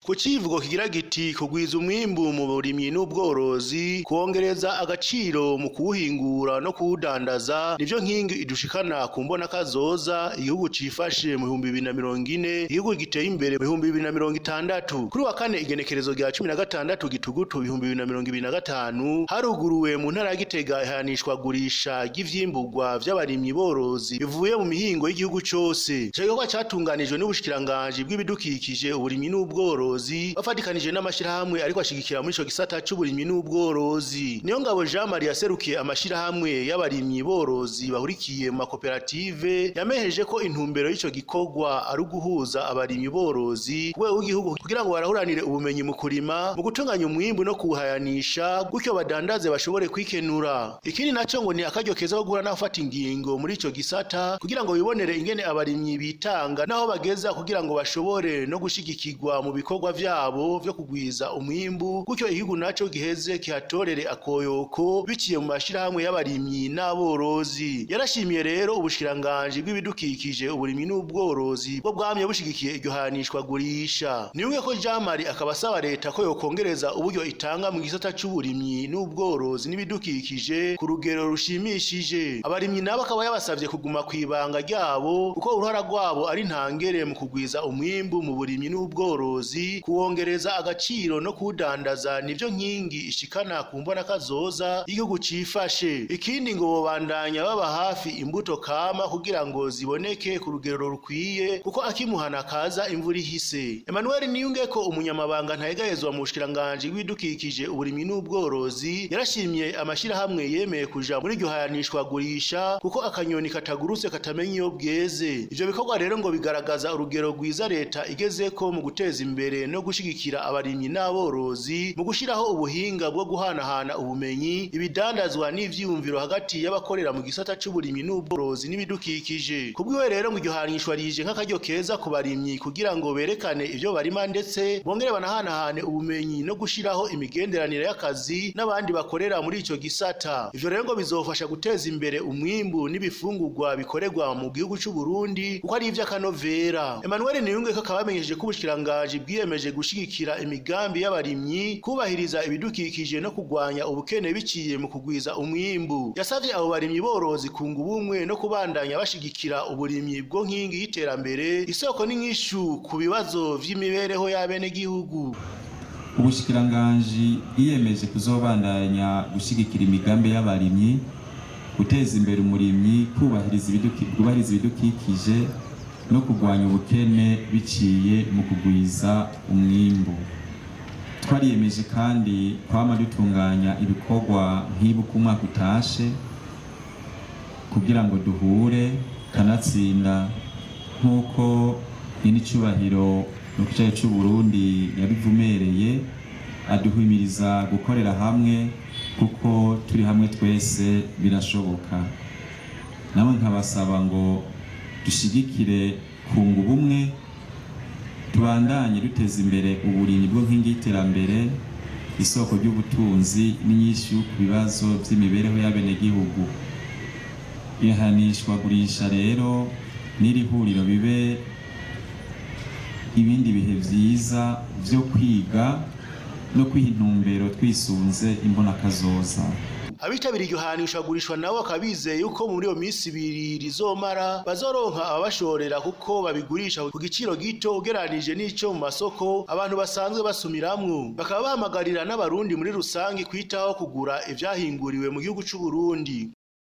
Ku civugo kigira giti kugwiza umwimbu mu burimyi n'ubworozi, kwongereza agaciro mu kuwuhingura no kuwudandaza nivyo nkingi idushikana ku mbona kazoza igihugu cifashe mu 2040, igihugu giteye imbere mu 2060. Kuri wa kane igenekerezo rya 16 gitugutu 2025 haruguruwe mu ntara ya Gitega ihanishwa gurisha ry'ivyimburwa vy'abarimyi borozi bivuye mu mihingo y'igihugu cose. Ico gikorwa catunganijwe n'ubushikiranganji bw'ibidukikije, uburimyi n'ubworozi bafatikanije n'amashirahamwe ariko ashigikira muri ico gisata c'uburimyi n'ubworozi. Niyongabo Jean Marie yaserukiye amashirahamwe y'abarimyi borozi bahurikiye mu makoperative, yameheje ko intumbero y'ico gikorwa ari uguhuza abarimyi borozi ku rwego rw'igihugu kugira ngo barahuranire ubumenyi mu kurima, mu gutunganya umwimbu no kuwuhayanisha, gutyo badandaze bashobore kwikenura. Ikindi naco ngo ni akaryo keza ko guhura n'abafata ingingo muri ico gisata kugira ngo bibonere ingene abarimyi bitanga naho bageza kugira ngo bashobore no gushigikirwa mu bikorwa vyabo vyo kugwiza umwimbu, gutyo igihugu naco giheze kihatorere akoyoko biciye mu mashirahamwe y'abarimyi n'aborozi. Yarashimiye rero ubushikiranganji bw'ibidukikije, uburimyi n'ubworozi bwo bwamye bushigikiye iryo hanishwa gurisha. Niyunge ko Jean Marie akaba asaba leta ko yokongereza uburyo itanga mu gisata c'uburimyi n'ubworozi n'ibidukikije ku rugero rushimishije. Abarimyi nabo akaba yabasavye kuguma kwibanga ryabo kuko uruhara rwabo ari ntangere mu kugwiza umwimbu mu burimyi n'ubworozi, kuwongereza agaciro no kuwudandaza nivyo nkingi ishikana ku mbona kazoza igihugu cifashe. Ikindi ngo bobandanya baba hafi imbuto kama kugira ngo ziboneke ku rugero rukwiye kuko akimuhana kaza imvura ihise. Emmanuel Niyunge ko umunyamabanga ntayegayezwa mu bushikiranganji bw'ibidukikije, uburimyi n'ubworozi, yarashimye amashirahamwe yemeye kuja muri iryo hayanishwa gurisha kuko akanyoni katagurutse katamenya iyo bweze. Ivyo bikorwa rero ngo bigaragaza urugero rwiza leta igezeko mu guteza imbere no gushigikira abarimyi n'aborozi mu gushiraho ubuhinga bwo guhanahana ubumenyi, ibidandazwa n'ivyiyumviro hagati y'abakorera mu gisata c'uburimyi n'ubworozi n'ibidukikije. Kubwiwe rero ngo iryo hanishwa rije nk'akaryo keza ku barimyi kugira ngo berekane ivyo barima ndetse bongere banahanahane ubumenyi no gushiraho imigenderanire y'akazi n'abandi bakorera muri ico gisata. Ivyo rero ngo bizofasha guteza imbere umwimbu n'ibifungurwa bikorerwa mu gihugu c'u Burundi kuko ari ivy'akanovera. Emmanuel Niyunge ko akaba yamenyesheje ko ubushikiranganji bwiyemeje gushigikira imigambi y'abarimyi, kubahiriza ibidukikije no kugwanya ubukene biciye mu kugwiza umwimbu. Yasavye abo barimyi borozi kunga ubumwe no kubandanya bashigikira uburimyi bwo nkingi y'iterambere, isoko n'inyishu ku bibazo vy'imibereho y'abenegihugu. Ubushikiranganji bwiyemeje kuzobandanya gushigikira imigambi y'abarimyi, guteza imbere umurimyi, kubahiriza ibidukikije no kugwanya ubukene biciye mu kugwiza umwimbu. Twariyemeje kandi kwama dutunganya ibikorwa nk'ibi uko umwaka utashe kugira ngo duhure kanatsinda nk'uko nyenicubahiro mu gice c'u Burundi yabivumereye, aduhimiriza gukorera hamwe kuko turi hamwe twese birashoboka. Namwe nkabasaba ngo dushigikire kunga ubumwe, tubandanye duteza imbere uburimyi bwo nkingi y'iterambere, isoko ry'ubutunzi n'inyishu ku bibazo vy'imibereho y'abenegihugu. Ihanishwa gurisha rero n'iri huriro bibe ibindi bihe vyiza vyo kwiga no kwiha intumbero twisunze imbona kazoza. Abitabiriye iryo hanishwa gurishwa nabo akabizeye yuko muri iyo minsi ibiri rizomara bazoronka ababashorera kuko babigurisha ku giciro gito ugeranije n'ico mu masoko abantu basanzwe basumiramwo. Bakaba bahamagarira n'abarundi muri rusangi kwitaho kugura ivyahinguriwe mu gihugu c'u Burundi.